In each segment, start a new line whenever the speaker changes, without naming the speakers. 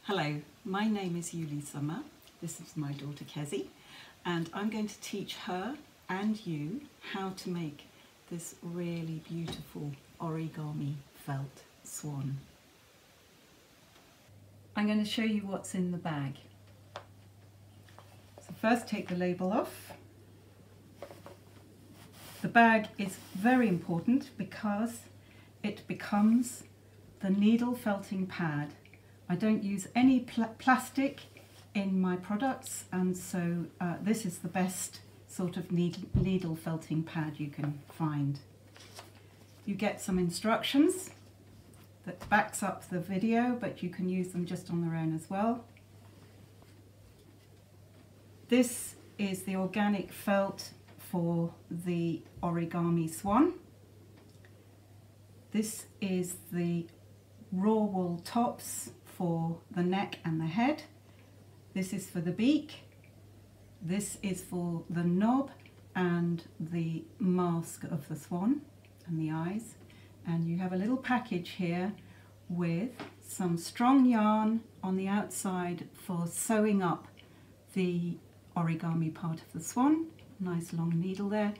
Hello, my name is Yuli Summer. This is my daughter Kezzy, and I'm going to teach her and you how to make this really beautiful origami felt swan. I'm going to show you what's in the bag. So first take the label off. The bag is very important because it becomes the needle felting pad. I don't use any plastic in my products, and so this is the best sort of needle felting pad you can find. You get some instructions that backs up the video, but you can use them just on their own as well. This is the organic felt for the Origami Swan. This is the raw wool tops for the neck and the head. This is for the beak. This is for the knob and the mask of the swan and the eyes. And you have a little package here with some strong yarn on the outside for sewing up the origami part of the swan. Nice long needle there.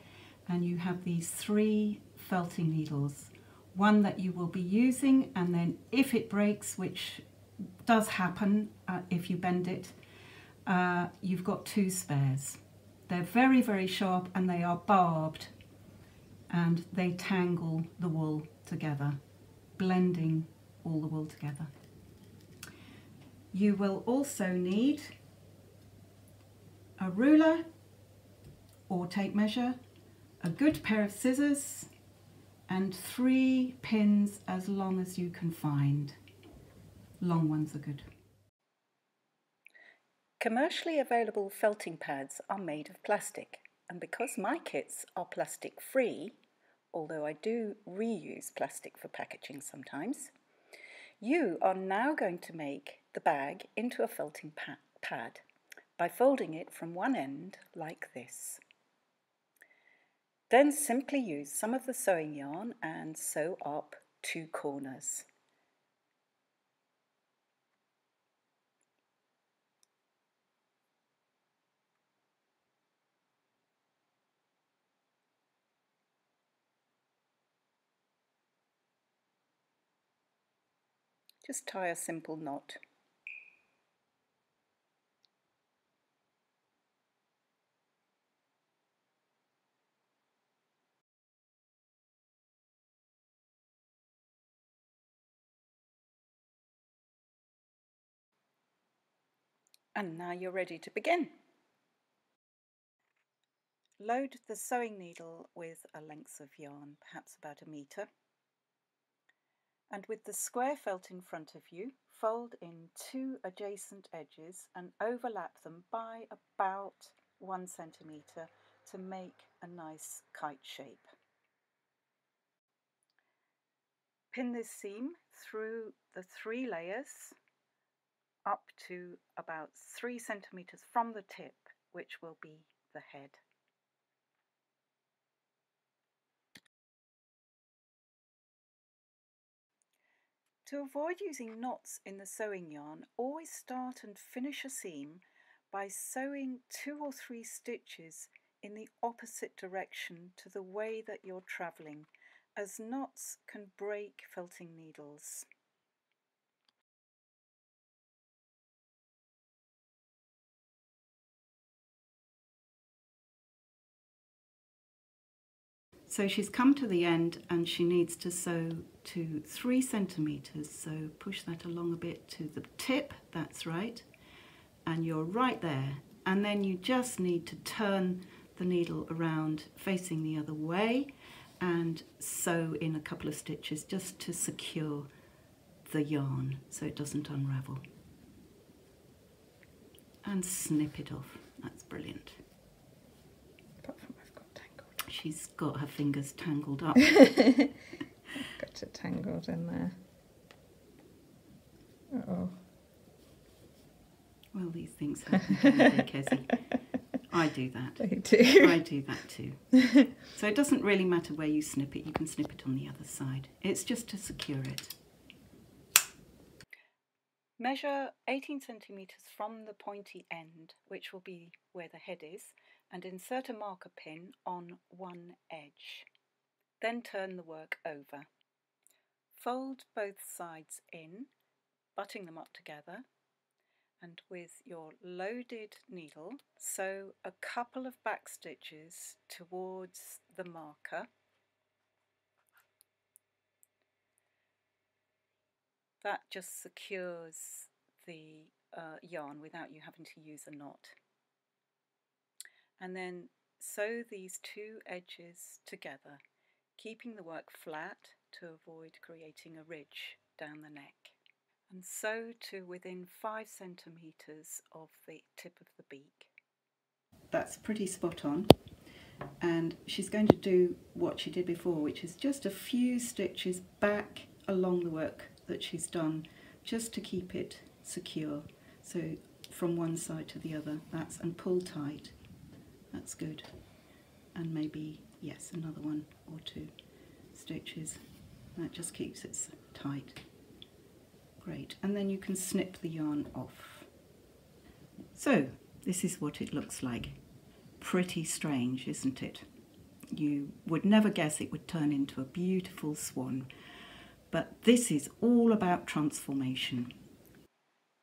And you have these 3 felting needles. One that you will be using, and then if it breaks, which does happen if you bend it, you've got 2 spares. They're very, very sharp and they are barbed, and they tangle the wool together, blending all the wool together. You will also need a ruler or tape measure, a good pair of scissors, and 3 pins as long as you can find. Long ones are good.
Commercially available felting pads are made of plastic, and because my kits are plastic free, although I do reuse plastic for packaging sometimes, you are now going to make the bag into a felting pad by folding it from one end like this. Then simply use some of the sewing yarn and sew up 2 corners. Just tie a simple knot. And now you're ready to begin. Load the sewing needle with a length of yarn, perhaps about 1 metre. And with the square felt in front of you, fold in 2 adjacent edges and overlap them by about 1 centimetre to make a nice kite shape. Pin this seam through the 3 layers up to about 3 centimetres from the tip, which will be the head. To avoid using knots in the sewing yarn, always start and finish a seam by sewing 2 or 3 stitches in the opposite direction to the way that you're travelling, as knots can break felting needles.
So she's come to the end and she needs to sew to 3 centimetres, so push that along a bit to the tip, that's right, and you're right there. And then you just need to turn the needle around facing the other way and sew in a couple of stitches just to secure the yarn so it doesn't unravel. And snip it off, that's brilliant. She's got her fingers tangled up.
Got it tangled in there. Uh-oh.
Well, these things happen, don't they, Kezzy? I do that.
They do.
I do that too. So it doesn't really matter where you snip it. You can snip it on the other side. It's just to secure it.
Measure 18 centimetres from the pointy end, which will be where the head is, and insert a marker pin on one edge. Then turn the work over. Fold both sides in, butting them up together, and with your loaded needle, sew a couple of back stitches towards the marker. That just secures the yarn without you having to use a knot. And then sew these two edges together, keeping the work flat to avoid creating a ridge down the neck. And sew to within 5 centimetres of the tip of the beak.
That's pretty spot on, and she's going to do what she did before, which is just a few stitches back along the work that she's done, just to keep it secure. So from one side to the other, and pull tight. That's good. And maybe, yes, another one or two stitches. That just keeps it tight. Great. And then you can snip the yarn off. So this is what it looks like. Pretty strange, isn't it? You would never guess it would turn into a beautiful swan. But this is all about transformation.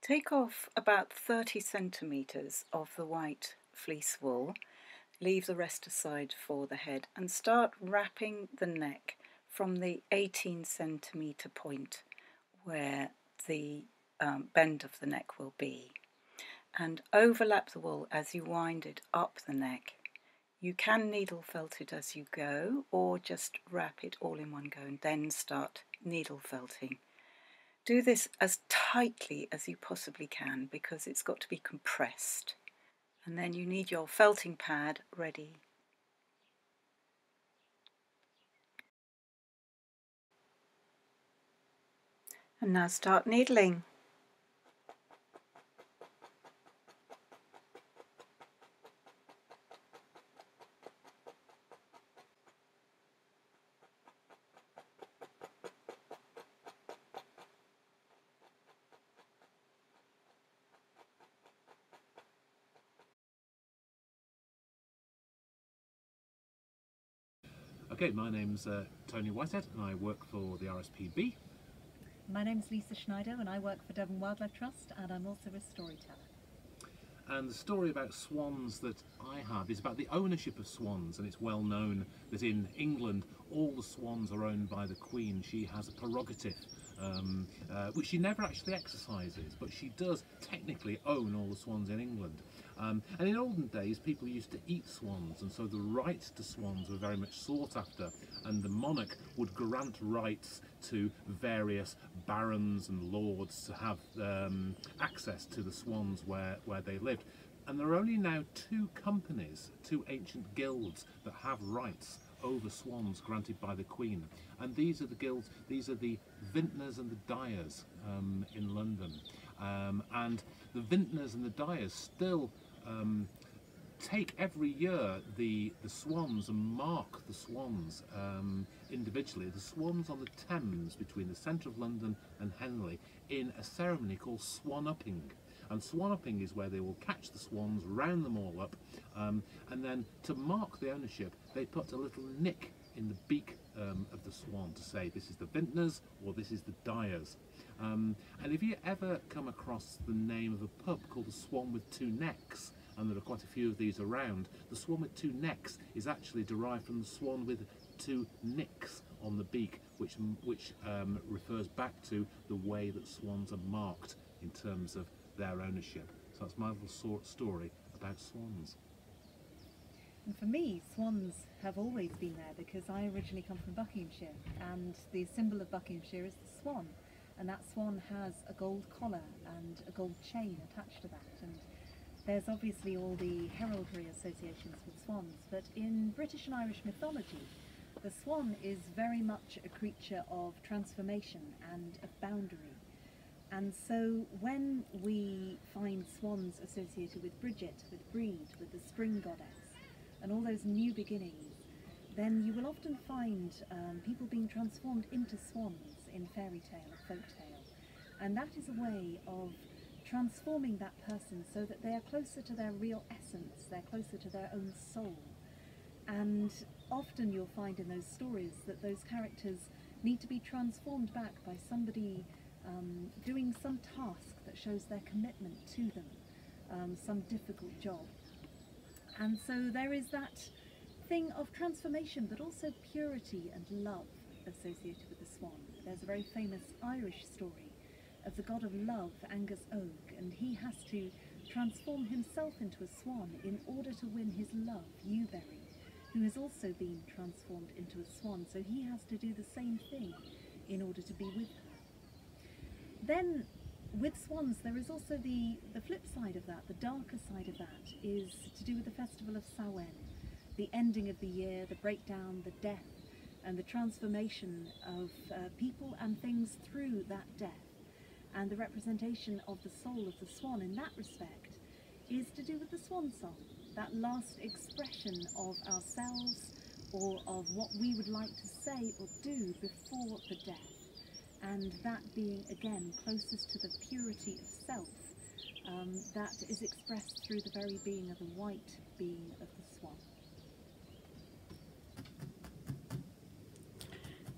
Take off about 30 centimetres of the white fleece wool, leave the rest aside for the head, and start wrapping the neck from the 18 centimetre point where the bend of the neck will be, and overlap the wool as you wind it up the neck. You can needle felt it as you go, or just wrap it all in one go and then start needle felting. Do this as tightly as you possibly can because it's got to be compressed. And then you need your felting pad ready. And now start needling.
Okay, my name's Tony Whitehead and I work for the RSPB.
My name's Lisa Schneider and I work for Devon Wildlife Trust, and I'm also a storyteller.
And the story about swans that I have is about the ownership of swans, and it's well known that in England all the swans are owned by the Queen. She has a prerogative which she never actually exercises, but she does technically own all the swans in England. And in olden days people used to eat swans, and so the rights to swans were very much sought after, and the monarch would grant rights to various barons and lords to have access to the swans where they lived. And there are only now two companies, two ancient guilds, that have rights over swans granted by the Queen, and these are the guilds. These are the vintners and the dyers in London, and the vintners and the dyers still take every year the swans and mark the swans individually. The swans on the Thames between the centre of London and Henley in a ceremony called swan-upping. And swan-upping is where they will catch the swans, round them all up, and then to mark the ownership they put a little nick in the beak of the swan to say this is the vintners or this is the dyers. And if you ever come across the name of a pub called the Swan with Two Necks, and there are quite a few of these around, the swan with two necks is actually derived from the swan with two nicks on the beak, which refers back to the way that swans are marked in terms of their ownership. So that's my little story about swans.
And for me, swans have always been there because I originally come from Buckinghamshire, and the symbol of Buckinghamshire is the swan, and that swan has a gold collar and a gold chain attached to that, and there's obviously all the heraldry associations with swans, but in British and Irish mythology the swan is very much a creature of transformation and of boundary. And so when we find swans associated with Bridget, with Brede, with the spring goddess, and all those new beginnings, then you will often find people being transformed into swans in fairy tale or folk tale. And that is a way of transforming that person so that they are closer to their real essence, they're closer to their own soul. And often you'll find in those stories that those characters need to be transformed back by somebody doing some task that shows their commitment to them, some difficult job. And so there is that thing of transformation, but also purity and love associated with the swan. There's a very famous Irish story of the god of love, Angus Og, and he has to transform himself into a swan in order to win his love, Newberry, who has also been transformed into a swan, so he has to do the same thing in order to be with her. Then with swans there is also the flip side of that, the darker side of that is to do with the festival of Samhain, the ending of the year, the breakdown, the death, and the transformation of people and things through that death. And the representation of the soul of the swan in that respect is to do with the swan song, that last expression of ourselves or of what we would like to say or do before the death. And that being, again, closest to the purity of self, that is expressed through the very being of the white being of the swan.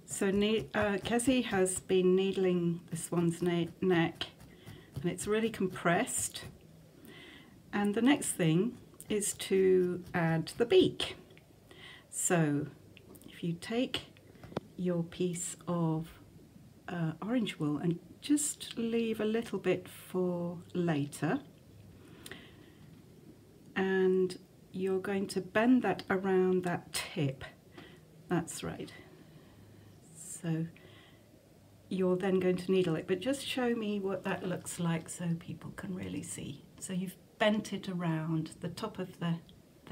So Kezzy has been needling the swan's neck, and it's really compressed. And the next thing is to add the beak. So if you take your piece of orange wool and just leave a little bit for later, and you're going to bend that around that tip. That's right. So you're then going to needle it, but just show me what that looks like so people can really see. So you've bent it around the top of the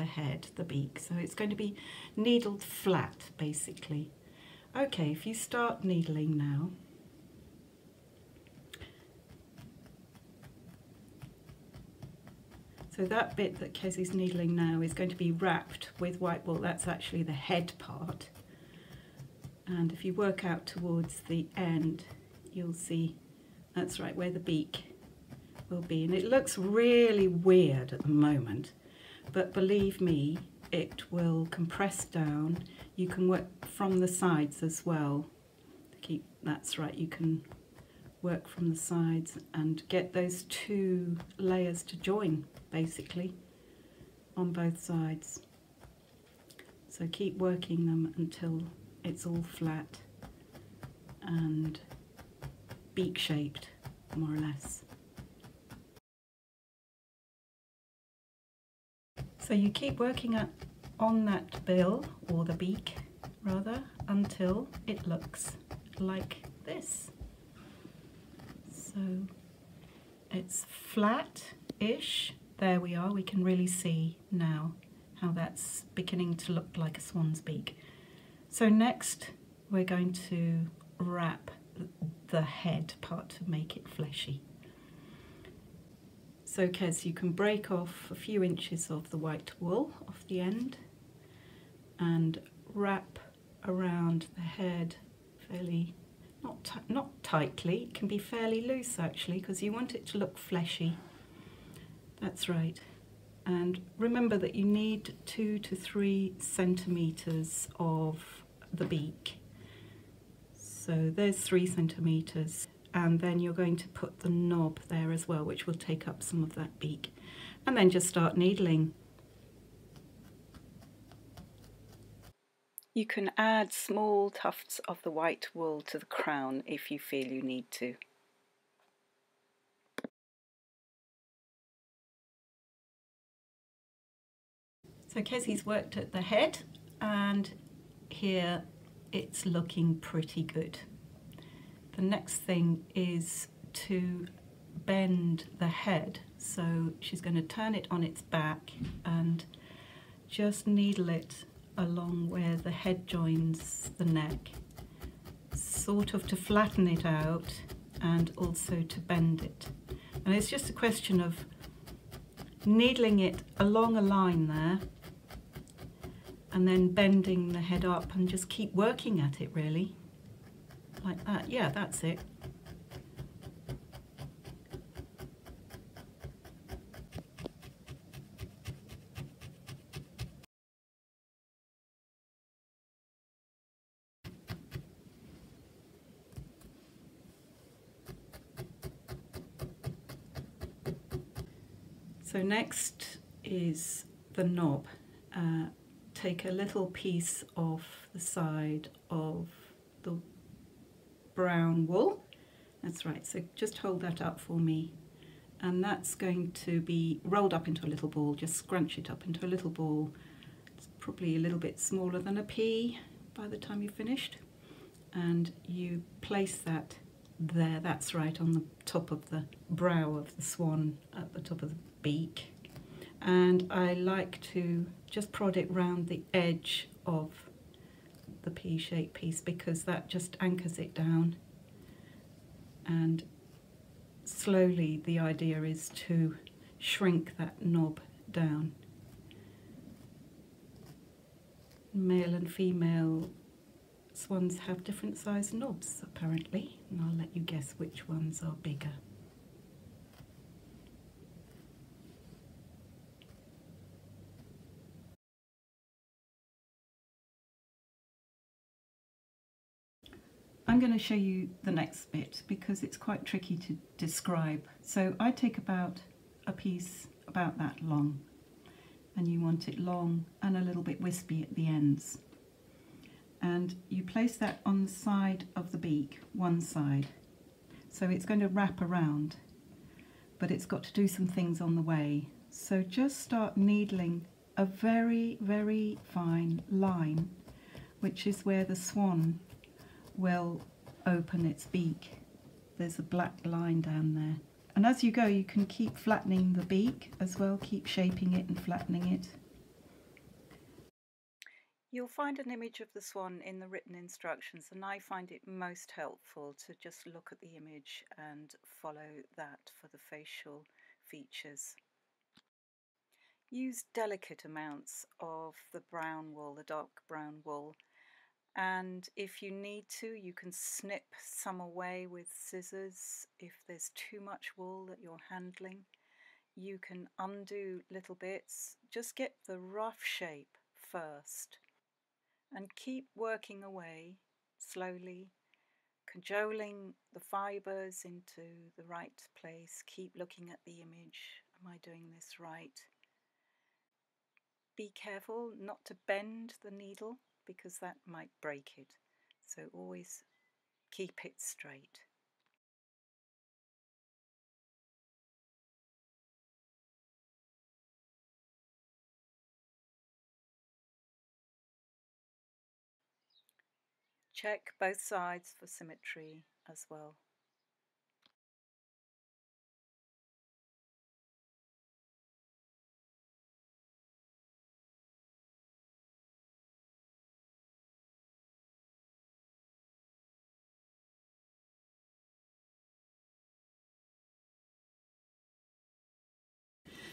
head, the beak, so it's going to be needled flat basically. Okay, if you start needling now, so that bit that Kezzy's needling now is going to be wrapped with white wool. That's actually the head part. And if you work out towards the end, you'll see that's right where the beak will be. And it looks really weird at the moment, but believe me, it will compress down. You can work from the sides as well. That's right, you can work from the sides and get those two layers to join basically on both sides. So keep working them until it's all flat and beak shaped, more or less. So you keep working on that bill, or the beak rather, until it looks like this. So it's flat-ish. There we are, we can really see now how that's beginning to look like a swan's beak. So next we're going to wrap the head part to make it fleshy. So Kez, you can break off a few inches of the white wool off the end and wrap around the head fairly, not tightly, it can be fairly loose actually because you want it to look fleshy. That's right. And remember that you need 2 to 3 centimetres of the beak. So there's 3 centimetres, and then you're going to put the knob there as well, which will take up some of that beak. And then just start needling.
You can add small tufts of the white wool to the crown if you feel you need to.
So Kezzy's worked at the head, and here it's looking pretty good. The next thing is to bend the head, so she's going to turn it on its back and just needle it along where the head joins the neck, sort of to flatten it out and also to bend it. And it's just a question of needling it along a line there and then bending the head up and just keep working at it really, like that. Yeah, that's it. So next is the knob. Take a little piece off the side of the brown wool. That's right, so just hold that up for me. And that's going to be rolled up into a little ball. Just scrunch it up into a little ball. It's probably a little bit smaller than a pea by the time you've finished. And you place that there, that's right, on the top of the brow of the swan, at the top of the beak. And I like to just prod it round the edge of the pea-shaped piece because that just anchors it down. And slowly the idea is to shrink that knob down. Male and female swans have different sized knobs apparently, and I'll let you guess which ones are bigger. I'm going to show you the next bit because it's quite tricky to describe. So I take about a piece about that long, and you want it long and a little bit wispy at the ends. And you place that on the side of the beak, one side. So it's going to wrap around, but it's got to do some things on the way. So just start needling a very, very fine line, which is where the swan will open its beak. There's a black line down there. And as you go, you can keep flattening the beak as well, keep shaping it and flattening it.
You'll find an image of the swan in the written instructions, and I find it most helpful to just look at the image and follow that for the facial features. Use delicate amounts of the brown wool, the dark brown wool, and if you need to, you can snip some away with scissors. If there's too much wool that you're handling, you can undo little bits. Just get the rough shape first and keep working away slowly, cajoling the fibres into the right place. Keep looking at the image. Am I doing this right? Be careful not to bend the needle because that might break it. So always keep it straight. Check both sides for symmetry as well.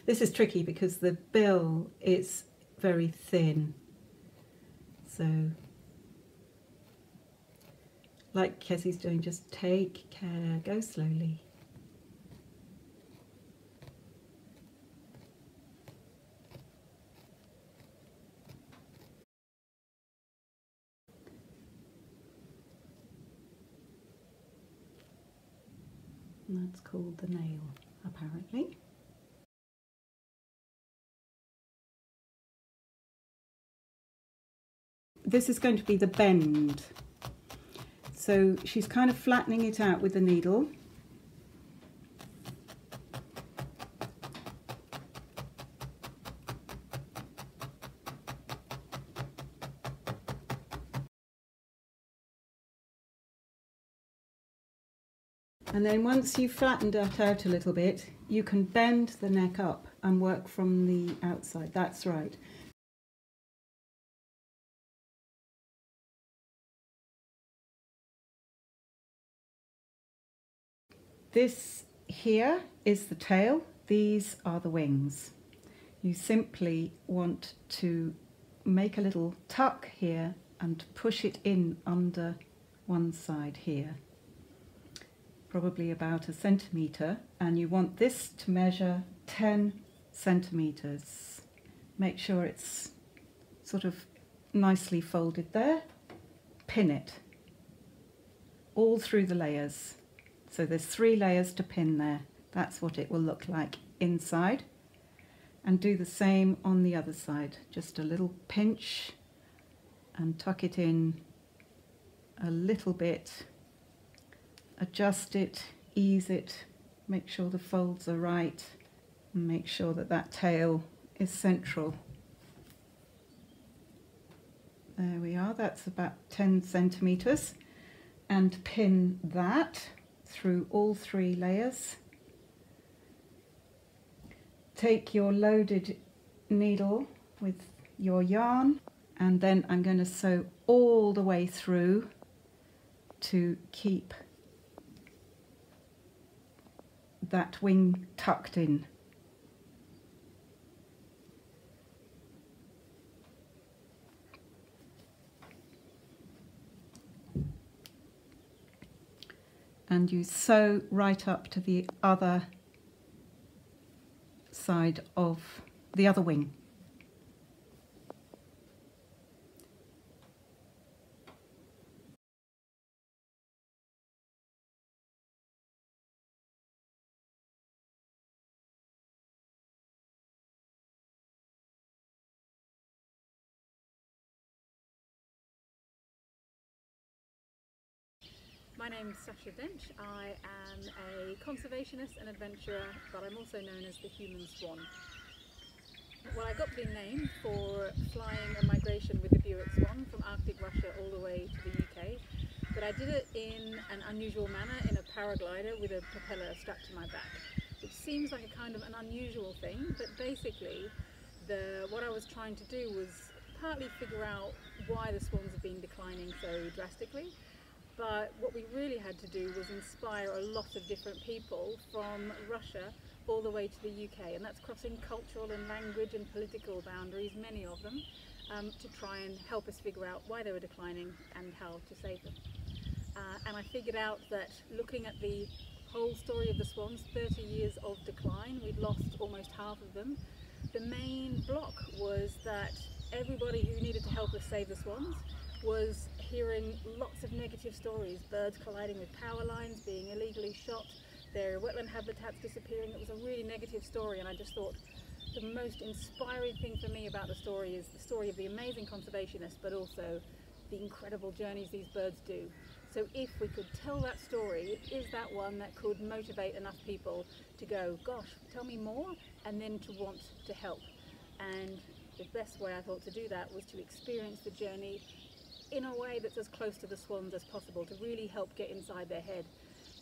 This is tricky because the bill is very thin. So, like Kessie's doing, just take care, go slowly. And that's called the nail, apparently. This is going to be the bend. So she's kind of flattening it out with the needle. And then once you've flattened that out a little bit, you can bend the neck up and work from the outside. That's right. This here is the tail. These are the wings. You simply want to make a little tuck here and push it in under one side here, probably about 1 centimetre, and you want this to measure 10 centimetres. Make sure it's sort of nicely folded there. Pin it all through the layers. So there's 3 layers to pin there. That's what it will look like inside. And do the same on the other side. Just a little pinch and tuck it in a little bit. Adjust it, ease it, make sure the folds are right, and make sure that that tail is central. There we are, that's about 10 centimeters. And pin that through all 3 layers. Take your loaded needle with your yarn, and then I'm going to sew all the way through to keep that wing tucked in. And you sew right up to the other side of the other wing.
My name's Sasha Dench. I am a conservationist and adventurer, but I'm also known as the human swan. Well, I got the name for flying a migration with the Beak swan from Arctic Russia all the way to the UK, but I did it in an unusual manner in a paraglider with a propeller strapped to my back, which seems like a kind of an unusual thing, but basically what I was trying to do was partly figure out why the swans have been declining so drastically. But what we really had to do was inspire a lot of different people from Russia all the way to the UK, and that's crossing cultural and language and political boundaries, many of them, to try and help us figure out why they were declining and how to save them. And I figured out that looking at the whole story of the swans, 30 years of decline, we'd lost almost half of them. The main block was that everybody who needed to help us save the swans was hearing lots of negative stories, birds colliding with power lines, being illegally shot, their wetland habitats disappearing. It was a really negative story, and I just thought the most inspiring thing for me about the story is the story of the amazing conservationists, but also the incredible journeys these birds do. So if we could tell that story, is that one that could motivate enough people to go, gosh, tell me more, and then to want to help. And the best way I thought to do that was to experience the journey in a way that's as close to the swans as possible, to really help get inside their head.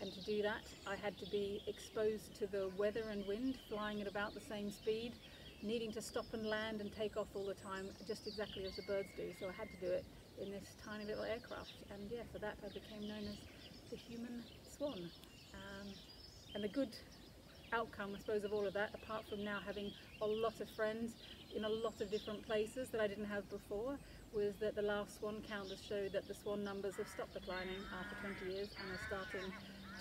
And to do that, I had to be exposed to the weather and wind, flying at about the same speed, needing to stop and land and take off all the time, just exactly as the birds do. So I had to do it in this tiny little aircraft. And yeah, for that I became known as the human swan. And the good outcome, I suppose, of all of that, apart from now having a lot of friends in a lot of different places that I didn't have before, was that the last swan count has showed that the swan numbers have stopped declining after 20 years and are starting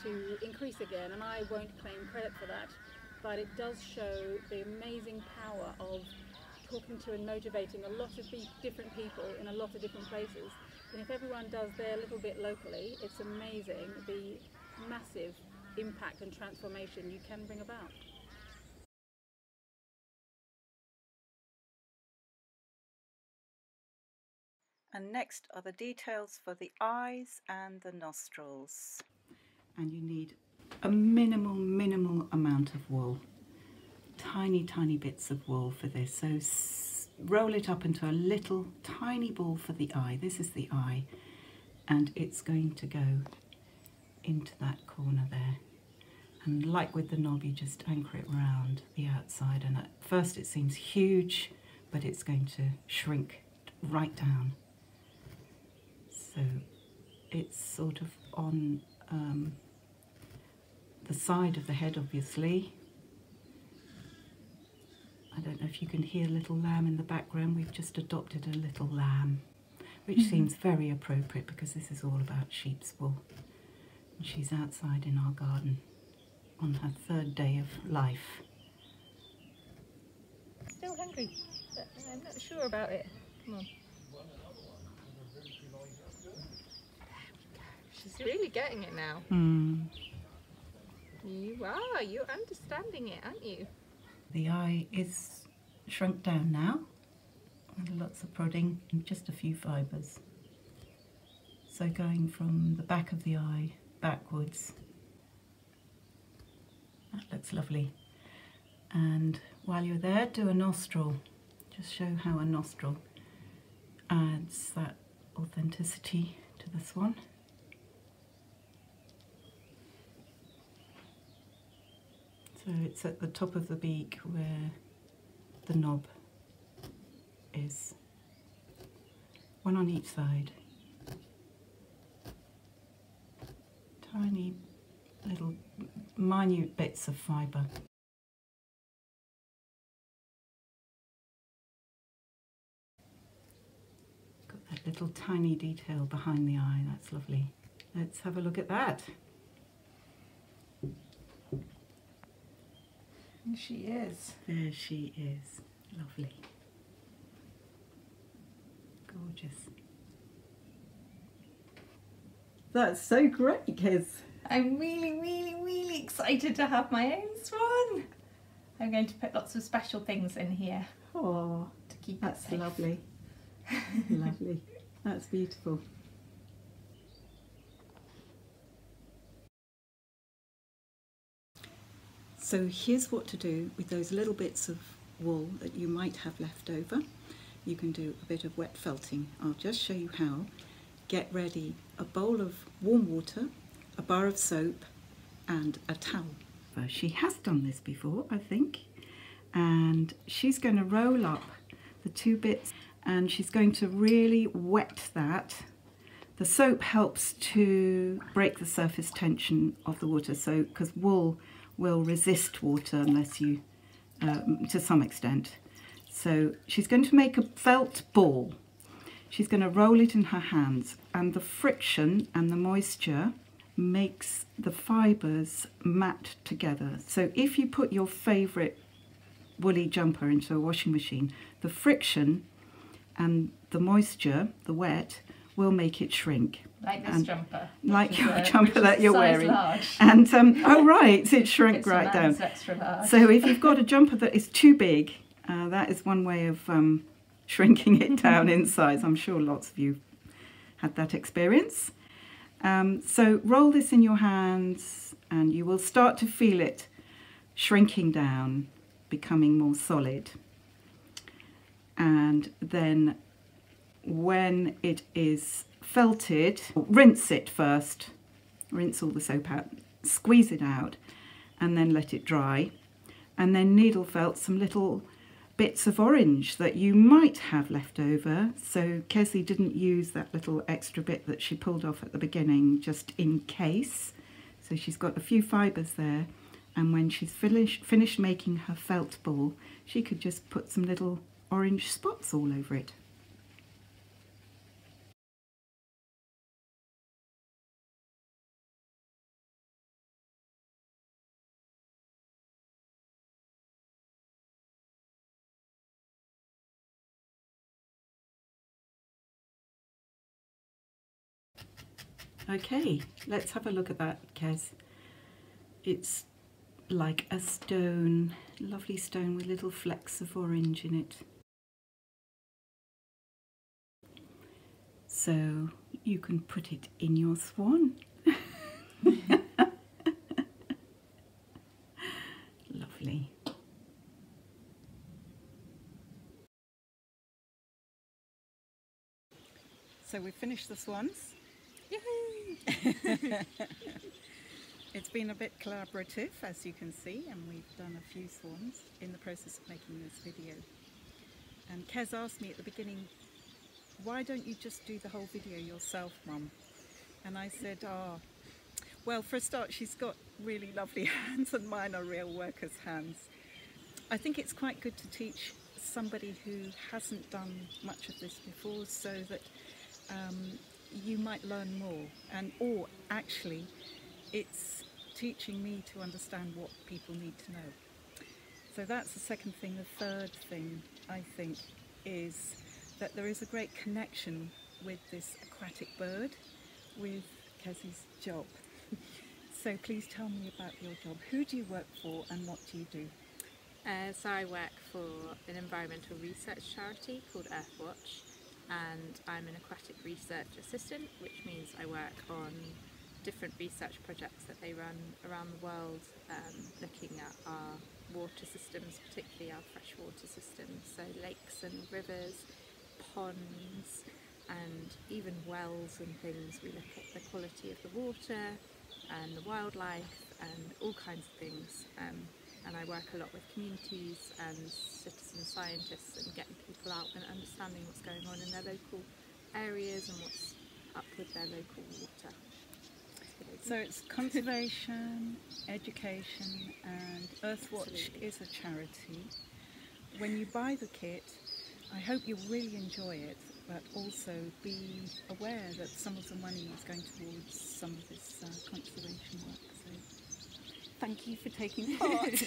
to increase again. And I won't claim credit for that, but it does show the amazing power of talking to and motivating a lot of different people in a lot of different places. And if everyone does their little bit locally, it's amazing the massive impact and transformation you can bring about.
And next are the details for the eyes and the nostrils.
And you need a minimal amount of wool. Tiny bits of wool for this. So roll it up into a little tiny ball for the eye. This is the eye, and it's going to go into that corner there. And like with the knob, you just anchor it round the outside, and at first it seems huge, but it's going to shrink right down. So it's sort of on the side of the head, obviously. I don't know if you can hear little lamb in the background. We've just adopted a little lamb, which seems very appropriate because this is all about sheep's wool. And she's outside in our garden on her 3rd day of life.
Still hungry, but I'm not sure about it. Come on. She's really getting it now. You are. You're understanding it, aren't you?
The eye is shrunk down now, and lots of prodding and just a few fibres. So going from the back of the eye backwards. That looks lovely. And while you're there, do a nostril. Just show how a nostril adds that authenticity to the swan. So it's at the top of the beak where the knob is. One on each side. Tiny little minute bits of fibre. Got that little tiny detail behind the eye, that's lovely. Let's have a look at that.
And she is.
There she is. Lovely. Gorgeous. That's so great, Kez.
I'm really excited to have my own swan. I'm going to put lots of special things in here
Oh,
to keep
that's
it safe.
lovely. Lovely. That's beautiful. So here's what to do with those little bits of wool that you might have left over. You can do a bit of wet felting. I'll just show you how. Get ready a bowl of warm water, a bar of soap and a towel. She has done this before, I think, and she's going to roll up the two bits and she's going to really wet that. The soap helps to break the surface tension of the water, so because wool will resist water unless you, to some extent. So she's going to make a felt ball. She's going to roll it in her hands, and the friction and the moisture makes the fibres mat together. So if you put your favourite woolly jumper into a washing machine, the friction and the moisture, the wet, will make it shrink.
Like this jumper.
Like your jumper that you're
size
wearing.
large.
And, oh right, it shrunk
It's
right
a
down.
man's extra large.
So if you've got a jumper that is too big, that is one way of shrinking it down in size. I'm sure lots of you had that experience. So roll this in your hands and you will start to feel it shrinking down, becoming more solid. And then when it is felted, rinse it first, rinse all the soap out, squeeze it out and then let it dry, and then needle felt some little bits of orange that you might have left over. So Kesley didn't use that little extra bit that she pulled off at the beginning just in case. So she's got a few fibres there, and when she's finished making her felt ball, she could just put some little orange spots all over it. Okay, let's have a look at that, Kez. It's like a stone, lovely stone with little flecks of orange in it. So you can put it in your swan. Lovely. So we've finished the swans. Yay! It's been a bit collaborative, as you can see, and we've done a few swans in the process of making this video. And Kez asked me at the beginning, why don't you just do the whole video yourself, Mum? And I said, well, for a start, she's got really lovely hands and mine are real workers' hands. I think it's quite good to teach somebody who hasn't done much of this before, so that you might learn more, or actually it's teaching me to understand what people need to know. So that's the second thing. The third thing, I think, is that there is a great connection with this aquatic bird with Kezzy's job. So please tell me about your job. Who do you work for and what do you do?
So I work for an environmental research charity called Earthwatch, and I'm an aquatic research assistant, which means I work on different research projects that they run around the world, looking at our water systems, particularly our freshwater systems, so lakes and rivers, ponds, and even wells and things. We look at the quality of the water and the wildlife and all kinds of things. And I work a lot with communities and citizen scientists and getting people out and understanding what's going on in their local areas and what's up with their local water.
So it's conservation, education, and Earthwatch
Absolutely.
is a charity. When you buy the kit, I hope you'll really enjoy it, but also be aware that some of the money is going towards some of this conservation work. So
Thank you for taking part.